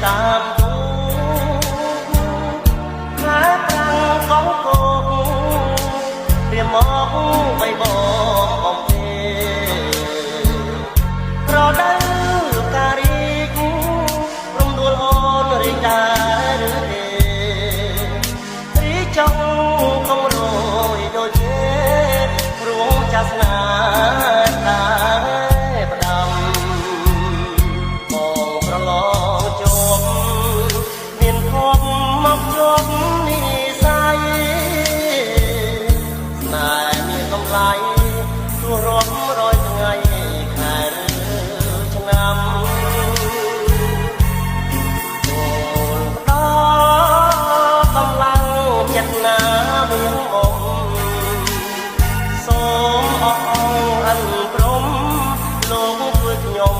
តាមទូខែប្រាំងកងគោករៀមមកបៃបងបំពេប្រដៅការីករំដួលអូនរីកដែរឬទេរីចង់កុំរយដូចទេរួងចាស់ស្នាតាផ្ដាំបងប្រឡងជប់មានភពមកជប់និស័យស្នេហ៍មានកម្លៃទោះរាប់រយថ្ងៃខែឬឆ្នាំកម្លាំងចិត្តណាមានអមសូមអរអិនព្រមលោកជួយខ្ញុំ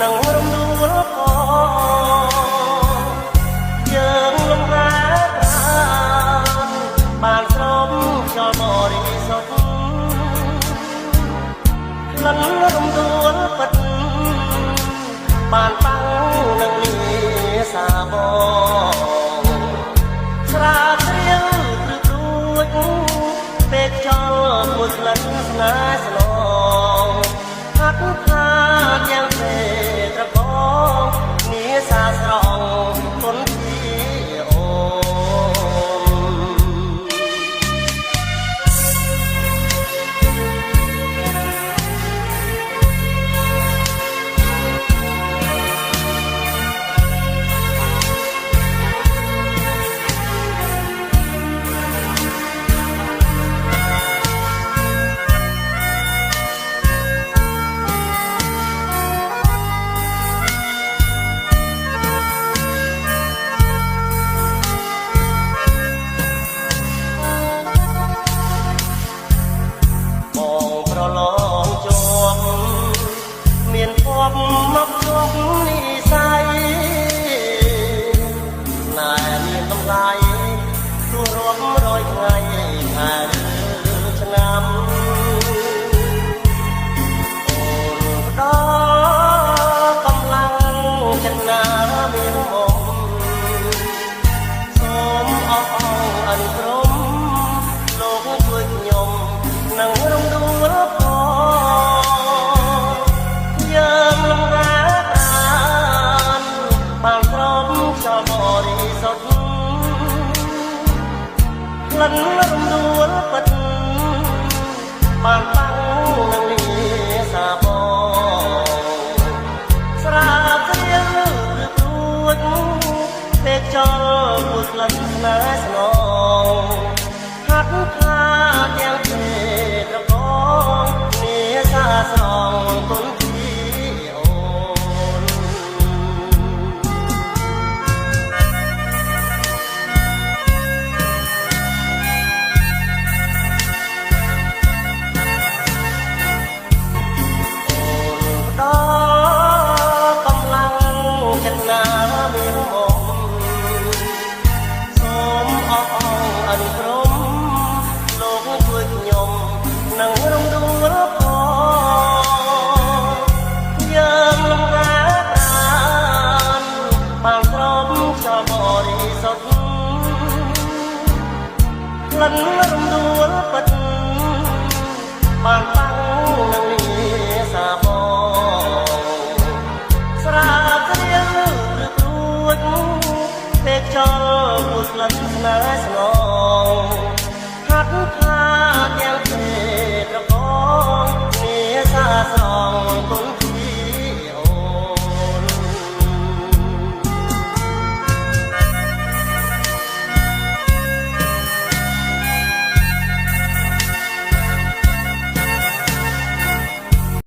នឹងរំដួលកយើងលំរាបានស្រោមខ្យល់បរិសុទ្ធលិនរំដួលពិតបានតាំងនឹងនេះសាបងស្រាត្រៀវព្រឹករួចពេកចោលមួយក្លិនស្នេហ៍ស្នងហាត់ថាយ៉ាងទេត្របងនេះសាស្រងគុនទីអូមកជប់និស័យណែមានតម្លៃទោះរាប់រយថ្ងៃខែឆ្នាំអូនផ្ដល់កម្លាំងចិត្តណាមានមុំសូមអរអិនព្រមលោកជួយខ្ញុំនឹងរំដួលលិនរំដួលពិតបានតាំងនឹងនេះសាបងស្រាត្រៀវឬព្រួចពេកចោលមួយក្លិនស្នេហ៍ស្នងហាត់ថាទាំងទេត្របងនេះសាស្រងគុនលិនរំដួលពិតបានតាំងនឹងនេះសាបងស្រាត្រៀវឬព្រួចពេកចោលមួយក្លិនស្នេហ៍ស្នងហាត់